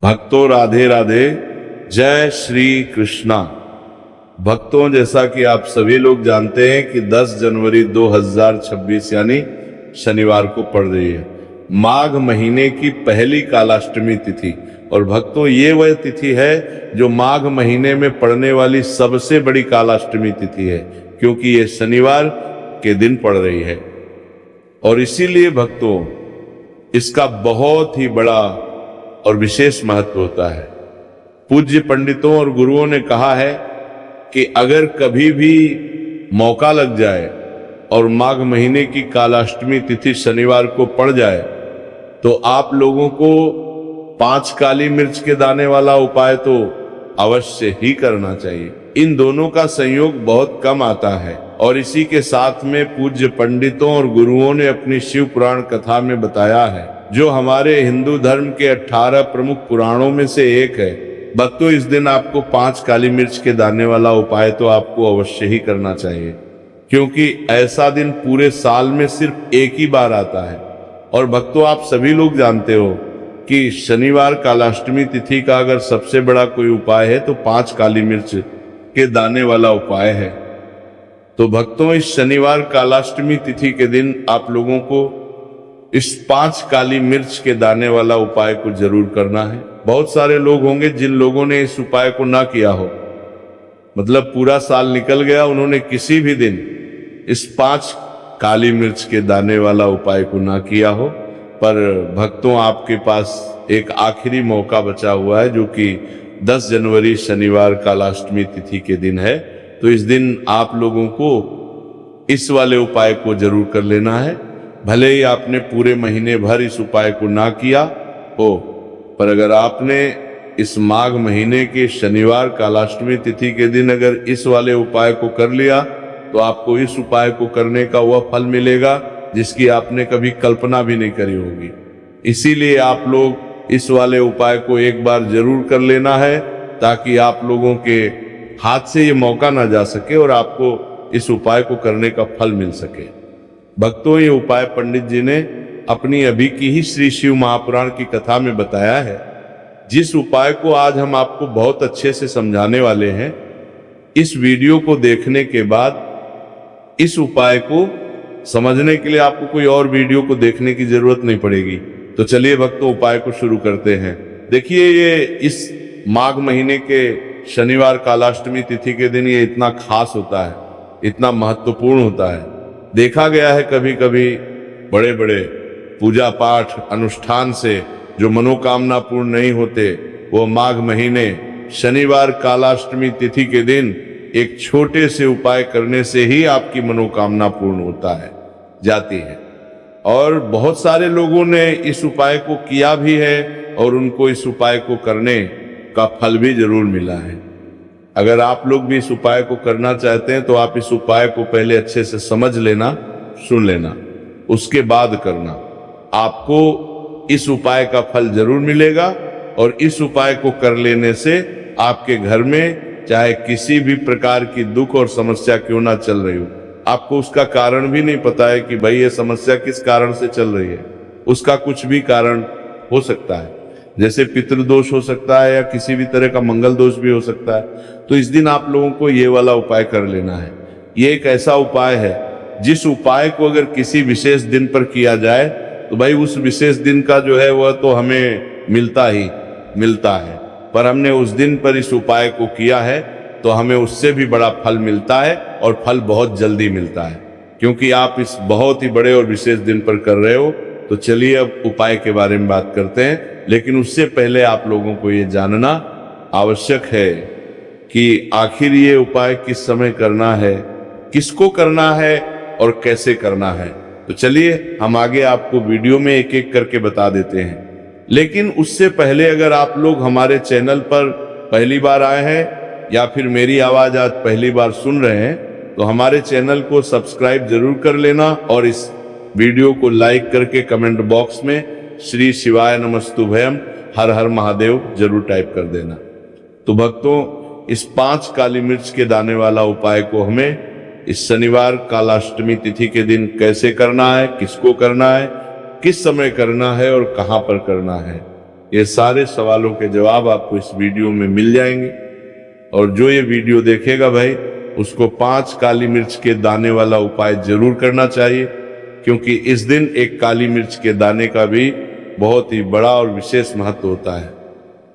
भक्तों राधे राधे, जय श्री कृष्णा। भक्तों, जैसा कि आप सभी लोग जानते हैं कि 10 जनवरी 2026 यानी शनिवार को पड़ रही है माघ महीने की पहली कालाष्टमी तिथि। और भक्तों, ये वह तिथि है जो माघ महीने में पड़ने वाली सबसे बड़ी कालाष्टमी तिथि है, क्योंकि ये शनिवार के दिन पड़ रही है। और इसीलिए भक्तों, इसका बहुत ही बड़ा और विशेष महत्व होता है। पूज्य पंडितों और गुरुओं ने कहा है कि अगर कभी भी मौका लग जाए और माघ महीने की कालाष्टमी तिथि शनिवार को पड़ जाए तो आप लोगों को 5 काली मिर्च के दाने वाला उपाय तो अवश्य ही करना चाहिए। इन दोनों का संयोग बहुत कम आता है और इसी के साथ में पूज्य पंडितों और गुरुओं ने अपनी शिव पुराण कथा में बताया है, जो हमारे हिंदू धर्म के 18 प्रमुख पुराणों में से एक है। भक्तों, इस दिन आपको 5 काली मिर्च के दाने वाला उपाय तो आपको अवश्य ही करना चाहिए, क्योंकि ऐसा दिन पूरे साल में सिर्फ एक ही बार आता है। और भक्तों, आप सभी लोग जानते हो कि शनिवार कालाष्टमी तिथि का अगर सबसे बड़ा कोई उपाय है तो 5 काली मिर्च के दाने वाला उपाय है। तो भक्तों, इस शनिवार कालाष्टमी तिथि के दिन आप लोगों को इस 5 काली मिर्च के दाने वाला उपाय को जरूर करना है। बहुत सारे लोग होंगे जिन लोगों ने इस उपाय को ना किया हो, मतलब पूरा साल निकल गया, उन्होंने किसी भी दिन इस 5 काली मिर्च के दाने वाला उपाय को ना किया हो। पर भक्तों, आपके पास एक आखिरी मौका बचा हुआ है, जो कि 10 जनवरी शनिवार कालाष्टमी तिथि के दिन है। तो इस दिन आप लोगों को इस वाले उपाय को जरूर कर लेना है। भले ही आपने पूरे महीने भर इस उपाय को ना किया हो, पर अगर आपने इस माघ महीने के शनिवार कालाष्टमी तिथि के दिन अगर इस वाले उपाय को कर लिया तो आपको इस उपाय को करने का वह फल मिलेगा जिसकी आपने कभी कल्पना भी नहीं करी होगी। इसीलिए आप लोग इस वाले उपाय को एक बार जरूर कर लेना है, ताकि आप लोगों के हाथ से ये मौका ना जा सके और आपको इस उपाय को करने का फल मिल सके। भक्तों, ये उपाय पंडित जी ने अपनी अभी की ही श्री शिव महापुराण की कथा में बताया है, जिस उपाय को आज हम आपको बहुत अच्छे से समझाने वाले हैं। इस वीडियो को देखने के बाद इस उपाय को समझने के लिए आपको कोई और वीडियो को देखने की जरूरत नहीं पड़ेगी। तो चलिए भक्तों, उपाय को शुरू करते हैं। देखिए, ये इस माघ महीने के शनिवार कालाष्टमी तिथि के दिन ये इतना खास होता है, इतना महत्वपूर्ण होता है। देखा गया है कभी कभी बड़े बड़े पूजा पाठ अनुष्ठान से जो मनोकामना पूर्ण नहीं होते, वो माघ महीने शनिवार कालाष्टमी तिथि के दिन एक छोटे से उपाय करने से ही आपकी मनोकामना पूर्ण होता है, जाती है। और बहुत सारे लोगों ने इस उपाय को किया भी है और उनको इस उपाय को करने का फल भी जरूर मिला है। अगर आप लोग भी इस उपाय को करना चाहते हैं तो आप इस उपाय को पहले अच्छे से समझ लेना, सुन लेना, उसके बाद करना। आपको इस उपाय का फल जरूर मिलेगा और इस उपाय को कर लेने से आपके घर में चाहे किसी भी प्रकार की दुख और समस्या क्यों ना चल रही हो, आपको उसका कारण भी नहीं पता है कि भाई ये समस्या किस कारण से चल रही है, उसका कुछ भी कारण हो सकता है। जैसे पितृदोष हो सकता है या किसी भी तरह का मंगल दोष भी हो सकता है। तो इस दिन आप लोगों को ये वाला उपाय कर लेना है। ये एक ऐसा उपाय है जिस उपाय को अगर किसी विशेष दिन पर किया जाए तो भाई उस विशेष दिन का जो है वह तो हमें मिलता ही मिलता है, पर हमने उस दिन पर इस उपाय को किया है तो हमें उससे भी बड़ा फल मिलता है और फल बहुत जल्दी मिलता है, क्योंकि आप इस बहुत ही बड़े और विशेष दिन पर कर रहे हो। तो चलिए अब उपाय के बारे में बात करते हैं, लेकिन उससे पहले आप लोगों को ये जानना आवश्यक है कि आखिर ये उपाय किस समय करना है, किसको करना है और कैसे करना है। तो चलिए हम आगे आपको वीडियो में एक एक करके बता देते हैं। लेकिन उससे पहले अगर आप लोग हमारे चैनल पर पहली बार आए हैं या फिर मेरी आवाज आज पहली बार सुन रहे हैं तो हमारे चैनल को सब्सक्राइब जरूर कर लेना और इस वीडियो को लाइक करके कमेंट बॉक्स में श्री शिवाय नमस्तुभयम हर हर महादेव जरूर टाइप कर देना। तो भक्तों, इस 5 काली मिर्च के दाने वाला उपाय को हमें इस शनिवार कालाष्टमी तिथि के दिन कैसे करना है, किसको करना है, किस समय करना है और कहां पर करना है, ये सारे सवालों के जवाब आपको इस वीडियो में मिल जाएंगे। और जो ये वीडियो देखेगा भाई, उसको 5 काली मिर्च के दाने वाला उपाय जरूर करना चाहिए, क्योंकि इस दिन एक काली मिर्च के दाने का भी बहुत ही बड़ा और विशेष महत्व होता है।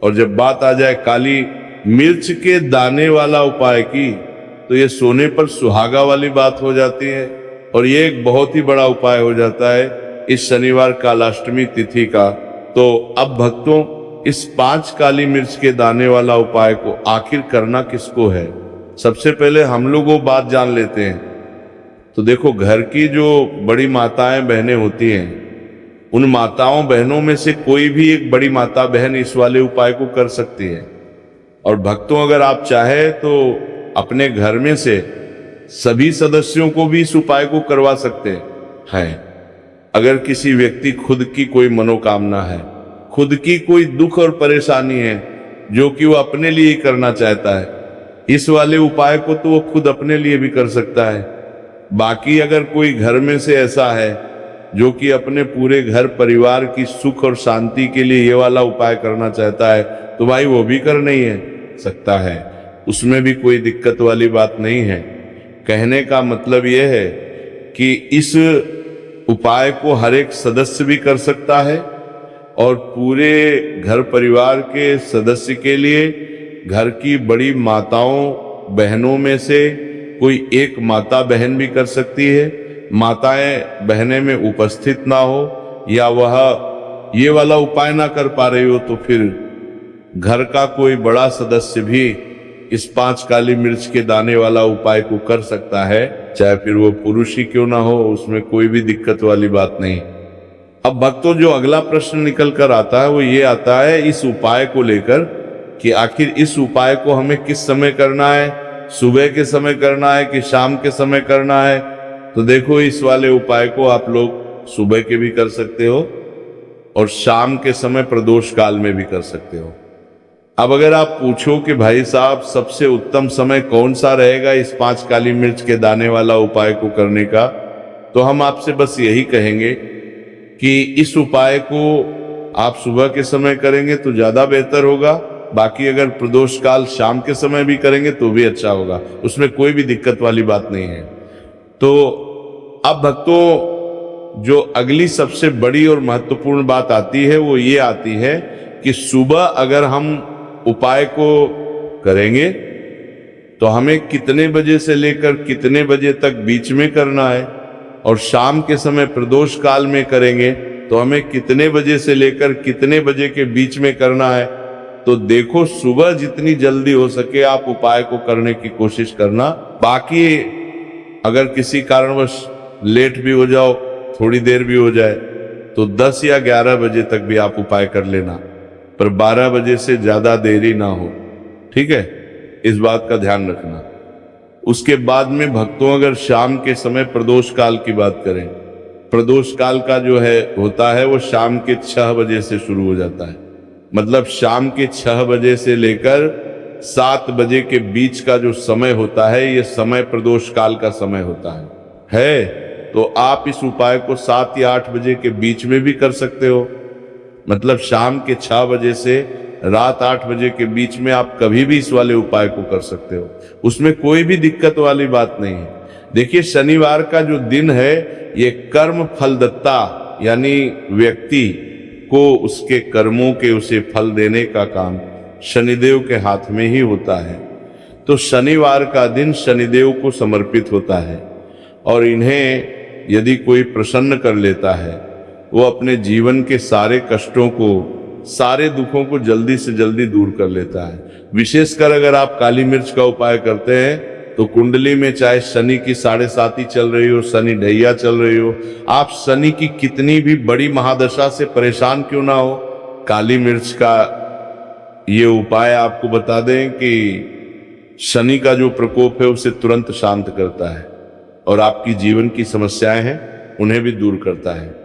और जब बात आ जाए काली मिर्च के दाने वाला उपाय की, तो ये सोने पर सुहागा वाली बात हो जाती है, और ये एक बहुत ही बड़ा उपाय हो जाता है इस शनिवार कालाष्टमी तिथि का। तो अब भक्तों, इस 5 काली मिर्च के दाने वाला उपाय को आखिर करना किसको है, सबसे पहले हम लोग वो बात जान लेते हैं। तो देखो, घर की जो बड़ी माताएं बहनें होती हैं, उन माताओं बहनों में से कोई भी एक बड़ी माता बहन इस वाले उपाय को कर सकती है। और भक्तों, अगर आप चाहे तो अपने घर में से सभी सदस्यों को भी इस उपाय को करवा सकते हैं। अगर किसी व्यक्ति खुद की कोई मनोकामना है, खुद की कोई दुख और परेशानी है जो कि वो अपने लिए करना चाहता है, इस वाले उपाय को तो वो खुद अपने लिए भी कर सकता है। बाकी अगर कोई घर में से ऐसा है जो कि अपने पूरे घर परिवार की सुख और शांति के लिए ये वाला उपाय करना चाहता है, तो भाई वो भी कर नहीं है सकता है, उसमें भी कोई दिक्कत वाली बात नहीं है। कहने का मतलब यह है कि इस उपाय को हर एक सदस्य भी कर सकता है, और पूरे घर परिवार के सदस्य के लिए घर की बड़ी माताओं बहनों में से कोई एक माता बहन भी कर सकती है। माताएं बहनें में उपस्थित ना हो, या वह ये वाला उपाय ना कर पा रही हो, तो फिर घर का कोई बड़ा सदस्य भी इस 5 काली मिर्च के दाने वाला उपाय को कर सकता है, चाहे फिर वो पुरुष ही क्यों ना हो, उसमें कोई भी दिक्कत वाली बात नहीं। अब भक्तों, जो अगला प्रश्न निकल कर आता है वो ये आता है इस उपाय को लेकर कि आखिर इस उपाय को हमें किस समय करना है, सुबह के समय करना है कि शाम के समय करना है। तो देखो, इस वाले उपाय को आप लोग सुबह के भी कर सकते हो और शाम के समय प्रदोष काल में भी कर सकते हो। अब अगर आप पूछो कि भाई साहब सबसे उत्तम समय कौन सा रहेगा इस 5 काली मिर्च के दाने वाला उपाय को करने का, तो हम आपसे बस यही कहेंगे कि इस उपाय को आप सुबह के समय करेंगे तो ज्यादा बेहतर होगा। बाकी अगर प्रदोष काल शाम के समय भी करेंगे तो भी अच्छा होगा, उसमें कोई भी दिक्कत वाली बात नहीं है। तो अब भक्तों, जो अगली सबसे बड़ी और महत्वपूर्ण बात आती है वो ये आती है कि सुबह अगर हम उपाय को करेंगे तो हमें कितने बजे से लेकर कितने बजे तक बीच में करना है, और शाम के समय प्रदोष काल में करेंगे तो हमें कितने बजे से लेकर कितने बजे के बीच में करना है। तो देखो, सुबह जितनी जल्दी हो सके आप उपाय को करने की कोशिश करना। बाकी अगर किसी कारणवश लेट भी हो जाओ, थोड़ी देर भी हो जाए, तो 10 या 11 बजे तक भी आप उपाय कर लेना, पर 12 बजे से ज्यादा देरी ना हो, ठीक है, इस बात का ध्यान रखना। उसके बाद में भक्तों, अगर शाम के समय प्रदोष काल की बात करें, प्रदोष काल का जो है होता है वो शाम के 6 बजे से शुरू हो जाता है। मतलब शाम के 6 बजे से लेकर 7 बजे के बीच का जो समय होता है, ये समय प्रदोष काल का समय होता है। तो आप इस उपाय को 7 या 8 बजे के बीच में भी कर सकते हो। मतलब शाम के 6 बजे से रात 8 बजे के बीच में आप कभी भी इस वाले उपाय को कर सकते हो, उसमें कोई भी दिक्कत वाली बात नहीं है। देखिए, शनिवार का जो दिन है ये कर्म फलदत्ता, यानी व्यक्ति को उसके कर्मों के उसे फल देने का काम शनिदेव के हाथ में ही होता है। तो शनिवार का दिन शनिदेव को समर्पित होता है, और इन्हें यदि कोई प्रसन्न कर लेता है, वो अपने जीवन के सारे कष्टों को, सारे दुखों को जल्दी से जल्दी दूर कर लेता है। विशेषकर अगर आप काली मिर्च का उपाय करते हैं तो कुंडली में चाहे शनि की 7.5 चल रही हो, शनि ढैया चल रही हो, आप शनि की कितनी भी बड़ी महादशा से परेशान क्यों ना हो, काली मिर्च का ये उपाय आपको बता दें कि शनि का जो प्रकोप है उसे तुरंत शांत करता है, और आपकी जीवन की समस्याएं हैं उन्हें भी दूर करता है।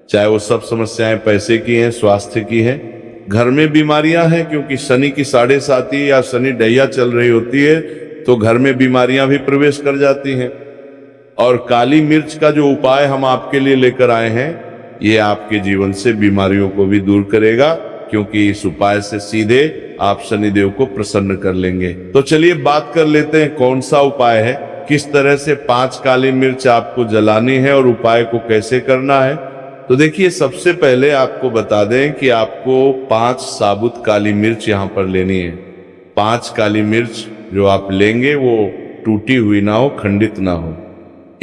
चाहे वो सब समस्याएं पैसे की हैं, स्वास्थ्य की हैं, घर में बीमारियां हैं, क्योंकि शनि की 7.5 या शनि ढैया चल रही होती है तो घर में बीमारियां भी प्रवेश कर जाती हैं। और काली मिर्च का जो उपाय हम आपके लिए लेकर आए हैं, ये आपके जीवन से बीमारियों को भी दूर करेगा, क्योंकि इस उपाय से सीधे आप शनिदेव को प्रसन्न कर लेंगे। तो चलिए बात कर लेते हैं कौन सा उपाय है, किस तरह से 5 काली मिर्च आपको जलानी है और उपाय को कैसे करना है। तो देखिए, सबसे पहले आपको बता दें कि आपको 5 साबुत काली मिर्च यहाँ पर लेनी है। 5 काली मिर्च जो आप लेंगे वो टूटी हुई ना हो, खंडित ना हो।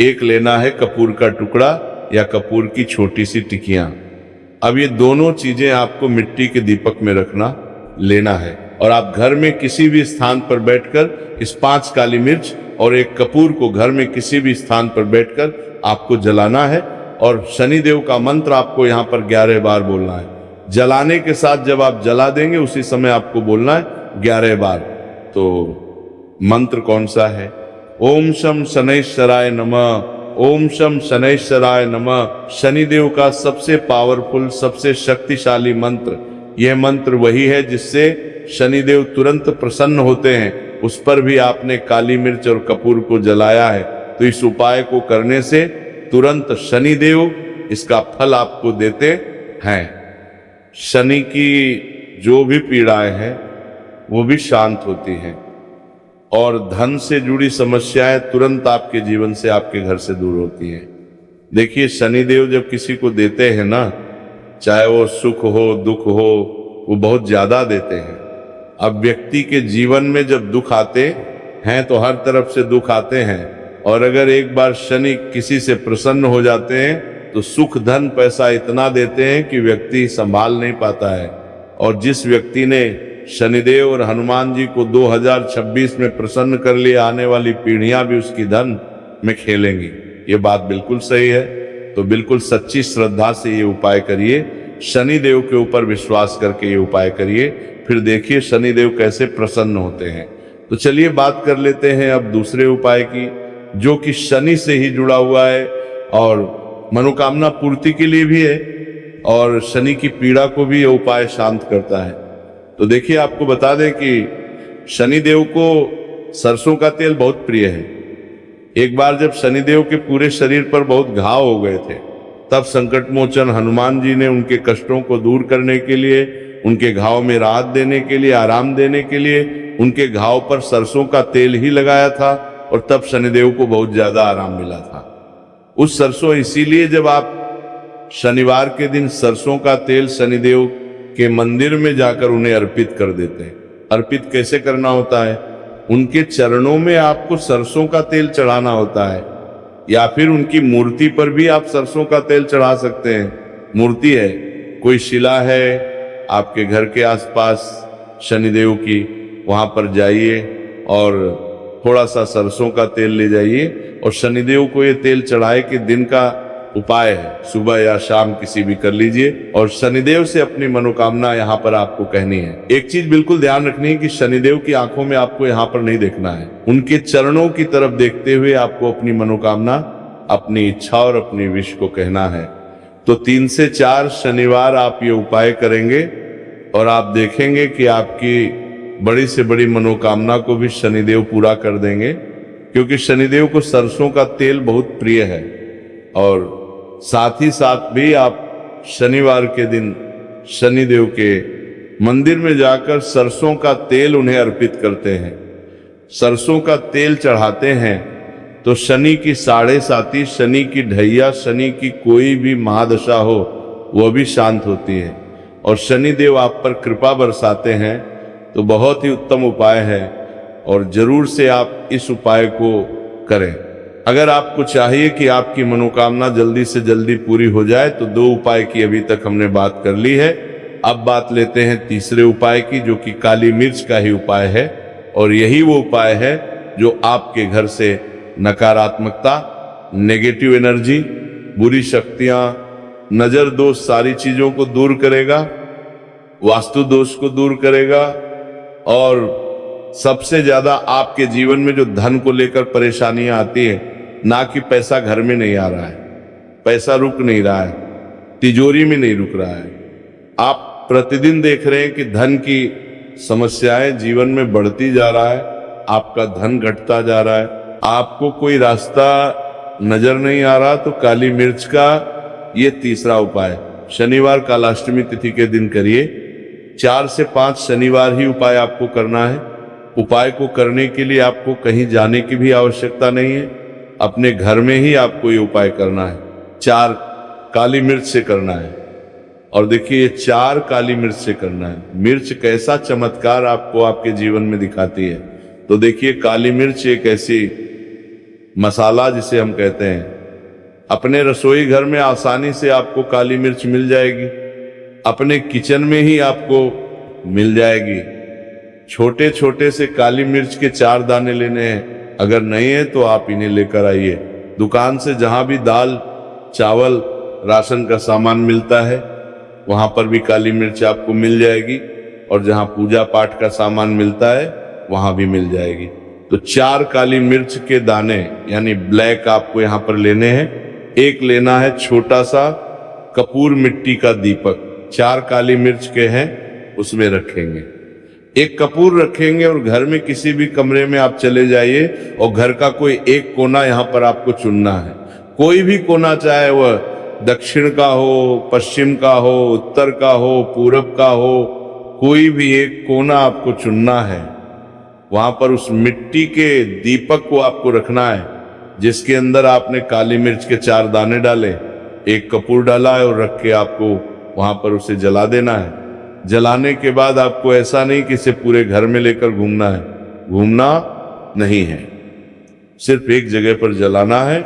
एक लेना है कपूर का टुकड़ा या कपूर की छोटी सी टिकियां। अब ये दोनों चीजें आपको मिट्टी के दीपक में रखना लेना है और आप घर में किसी भी स्थान पर बैठकर इस 5 काली मिर्च और एक कपूर को घर में किसी भी स्थान पर बैठकर आपको जलाना है और शनिदेव का मंत्र आपको यहाँ पर 11 बार बोलना है। जलाने के साथ जब आप जला देंगे उसी समय आपको बोलना है 11 बार। तो मंत्र कौन सा है? ओम शम शनैश्चराय नमः, ओम शम शनैश्चराय नमः। शनिदेव का सबसे पावरफुल, सबसे शक्तिशाली मंत्र। यह मंत्र वही है जिससे शनिदेव तुरंत प्रसन्न होते हैं। उस पर भी आपने काली मिर्च और कपूर को जलाया है, तो इस उपाय को करने से तुरंत शनिदेव इसका फल आपको देते हैं। शनि की जो भी पीड़ाएं हैं वो भी शांत होती हैं और धन से जुड़ी समस्याएं तुरंत आपके जीवन से, आपके घर से दूर होती हैं। देखिए, शनिदेव जब किसी को देते हैं ना, चाहे वो सुख हो दुख हो, वो बहुत ज्यादा देते हैं। अब व्यक्ति के जीवन में जब दुख आते हैं तो हर तरफ से दुख आते हैं, और अगर एक बार शनि किसी से प्रसन्न हो जाते हैं तो सुख धन पैसा इतना देते हैं कि व्यक्ति संभाल नहीं पाता है। और जिस व्यक्ति ने शनिदेव और हनुमान जी को 2026 में प्रसन्न कर लिया, आने वाली पीढ़ियां भी उसकी धन में खेलेंगी। ये बात बिल्कुल सही है। तो बिल्कुल सच्ची श्रद्धा से ये उपाय करिए, शनिदेव के ऊपर विश्वास करके ये उपाय करिए, फिर देखिए शनिदेव कैसे प्रसन्न होते हैं। तो चलिए बात कर लेते हैं अब दूसरे उपाय की, जो कि शनि से ही जुड़ा हुआ है और मनोकामना पूर्ति के लिए भी है और शनि की पीड़ा को भी यह उपाय शांत करता है। तो देखिए, आपको बता दें कि शनिदेव को सरसों का तेल बहुत प्रिय है। एक बार जब शनिदेव के पूरे शरीर पर बहुत घाव हो गए थे, तब संकट मोचन हनुमान जी ने उनके कष्टों को दूर करने के लिए, उनके घाव में राहत देने के लिए, आराम देने के लिए उनके घाव पर सरसों का तेल ही लगाया था और तब शनिदेव को बहुत ज्यादा आराम मिला था। उस सरसों इसीलिए जब आप शनिवार के दिन सरसों का तेल शनिदेव के मंदिर में जाकर उन्हें अर्पित कर देते हैं। अर्पित कैसे करना होता है? उनके चरणों में आपको सरसों का तेल चढ़ाना होता है, या फिर उनकी मूर्ति पर भी आप सरसों का तेल चढ़ा सकते हैं। मूर्ति है, कोई शिला है आपके घर के आसपास शनिदेव की, वहां पर जाइए और थोड़ा सा सरसों का तेल ले जाइए और शनिदेव को ये तेल चढ़ाए के दिन का उपाय है, सुबह या शाम किसी भी कर लीजिए और शनिदेव से अपनी मनोकामना यहाँ पर आपको कहनी है। एक चीज बिल्कुल ध्यान रखनी है कि शनिदेव की आंखों में आपको यहाँ पर नहीं देखना है, उनके चरणों की तरफ देखते हुए आपको अपनी मनोकामना, अपनी इच्छा और अपनी विश को कहना है। तो 3 से 4 शनिवार आप ये उपाय करेंगे और आप देखेंगे कि आपकी बड़ी से बड़ी मनोकामना को भी शनिदेव पूरा कर देंगे, क्योंकि शनिदेव को सरसों का तेल बहुत प्रिय है। और साथ ही साथ भी आप शनिवार के दिन शनिदेव के मंदिर में जाकर सरसों का तेल उन्हें अर्पित करते हैं, सरसों का तेल चढ़ाते हैं, तो शनि की 7.5, शनि की ढैया, शनि की कोई भी महादशा हो वह भी शांत होती है और शनिदेव आप पर कृपा बरसाते हैं। तो बहुत ही उत्तम उपाय है और जरूर से आप इस उपाय को करें। अगर आपको चाहिए कि आपकी मनोकामना जल्दी से जल्दी पूरी हो जाए तो 2 उपाय की अभी तक हमने बात कर ली है। अब बात लेते हैं तीसरे उपाय की, जो कि काली मिर्च का ही उपाय है और यही वो उपाय है जो आपके घर से नकारात्मकता, नेगेटिव एनर्जी, बुरी शक्तियां, नजर दोष, सारी चीजों को दूर करेगा, वास्तु दोष को दूर करेगा और सबसे ज्यादा आपके जीवन में जो धन को लेकर परेशानियां आती है, ना कि पैसा घर में नहीं आ रहा है, पैसा रुक नहीं रहा है, तिजोरी में नहीं रुक रहा है, आप प्रतिदिन देख रहे हैं कि धन की समस्याएं जीवन में बढ़ती जा रहा है, आपका धन घटता जा रहा है, आपको कोई रास्ता नजर नहीं आ रहा, तो काली मिर्च का ये तीसरा उपाय शनिवार कालाष्टमी तिथि के दिन करिए 4 से 5 शनिवार ही उपाय आपको करना है। उपाय को करने के लिए आपको कहीं जाने की भी आवश्यकता नहीं है, अपने घर में ही आपको ये उपाय करना है। 4 काली मिर्च से करना है। और देखिए, 4 काली मिर्च से करना है। मिर्च कैसा चमत्कार आपको आपके जीवन में दिखाती है। तो देखिए, काली मिर्च एक ऐसी मसाला जिसे हम कहते हैं, अपने रसोई घर में आसानी से आपको काली मिर्च मिल जाएगी, अपने किचन में ही आपको मिल जाएगी। छोटे छोटे से काली मिर्च के 4 दाने लेने हैं। अगर नहीं है तो आप इन्हें लेकर आइए। दुकान से जहां भी दाल, चावल, राशन का सामान मिलता है वहां पर भी काली मिर्च आपको मिल जाएगी, और जहां पूजा पाठ का सामान मिलता है वहां भी मिल जाएगी। तो 4 काली मिर्च के दाने यानी ब्लैक आपको यहां पर लेने हैं। एक लेना है छोटा सा कपूर मिट्टी का दीपक, 4 काली मिर्च के हैं, उसमें रखेंगे। एक कपूर रखेंगे और घर में किसी भी कमरे में आप चले जाइए और घर का कोई एक कोना यहां पर आपको चुनना है। कोई भी कोना, चाहे वह दक्षिण का हो, पश्चिम का हो, उत्तर का हो, पूरब का हो, कोई भी एक कोना आपको चुनना है। वहां पर उस मिट्टी के दीपक को आपको रखना है, जिसके अंदर आपने काली मिर्च के 4 दाने डाले, एक कपूर डाला है, और रख के आपको वहां पर उसे जला देना है। जलाने के बाद आपको ऐसा नहीं कि इसे पूरे घर में लेकर घूमना है, घूमना नहीं है, सिर्फ एक जगह पर जलाना है।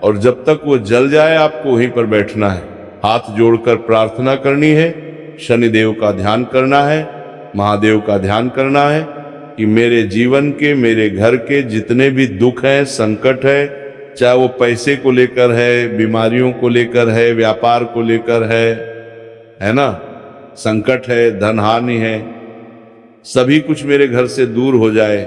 और जब तक वो जल जाए आपको वहीं पर बैठना है, हाथ जोड़कर प्रार्थना करनी है, शनिदेव का ध्यान करना है, महादेव का ध्यान करना है कि मेरे जीवन के, मेरे घर के जितने भी दुख हैं, संकट है, चाहे वो पैसे को लेकर है, बीमारियों को लेकर है, व्यापार को लेकर है ना, संकट है, धन हानि है, सभी कुछ मेरे घर से दूर हो जाए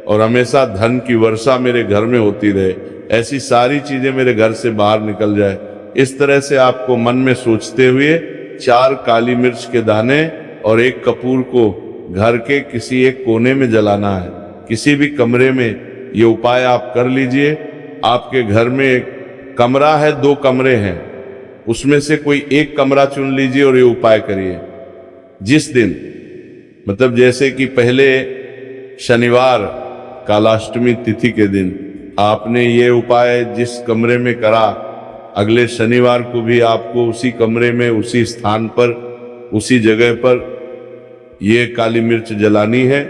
और हमेशा धन की वर्षा मेरे घर में होती रहे, ऐसी सारी चीजें मेरे घर से बाहर निकल जाए। इस तरह से आपको मन में सोचते हुए 4 काली मिर्च के दाने और एक कपूर को घर के किसी एक कोने में जलाना है। किसी भी कमरे में ये उपाय आप कर लीजिए। आपके घर में एक कमरा है, 2 कमरे हैं, उसमें से कोई एक कमरा चुन लीजिए और ये उपाय करिए। जिस दिन, मतलब जैसे कि पहले शनिवार कालाष्टमी तिथि के दिन आपने ये उपाय जिस कमरे में करा, अगले शनिवार को भी आपको उसी कमरे में, उसी स्थान पर, उसी जगह पर ये काली मिर्च जलानी है,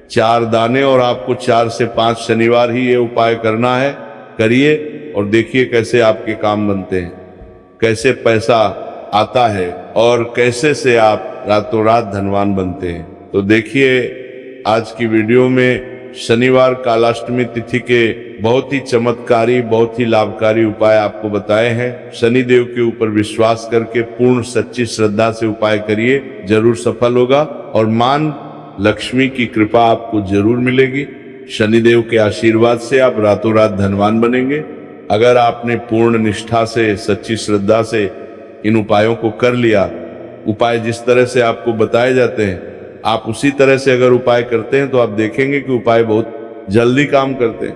4 दाने, और आपको 4 से 5 शनिवार ही ये उपाय करना है। करिए और देखिए कैसे आपके काम बनते हैं, कैसे पैसा आता है और कैसे से आप रातों रात धनवान बनते हैं। तो देखिए, आज की वीडियो में शनिवार कालाष्टमी तिथि के बहुत ही चमत्कारी, बहुत ही लाभकारी उपाय आपको बताए हैं। शनिदेव के ऊपर विश्वास करके पूर्ण सच्ची श्रद्धा से उपाय करिए, जरूर सफल होगा और मान लक्ष्मी की कृपा आपको जरूर मिलेगी। शनिदेव के आशीर्वाद से आप रातों रात धनवान बनेंगे। अगर आपने पूर्ण निष्ठा से, सच्ची श्रद्धा से इन उपायों को कर लिया, उपाय जिस तरह से आपको बताए जाते हैं, आप उसी तरह से अगर उपाय करते हैं तो आप देखेंगे कि उपाय बहुत जल्दी काम करते हैं।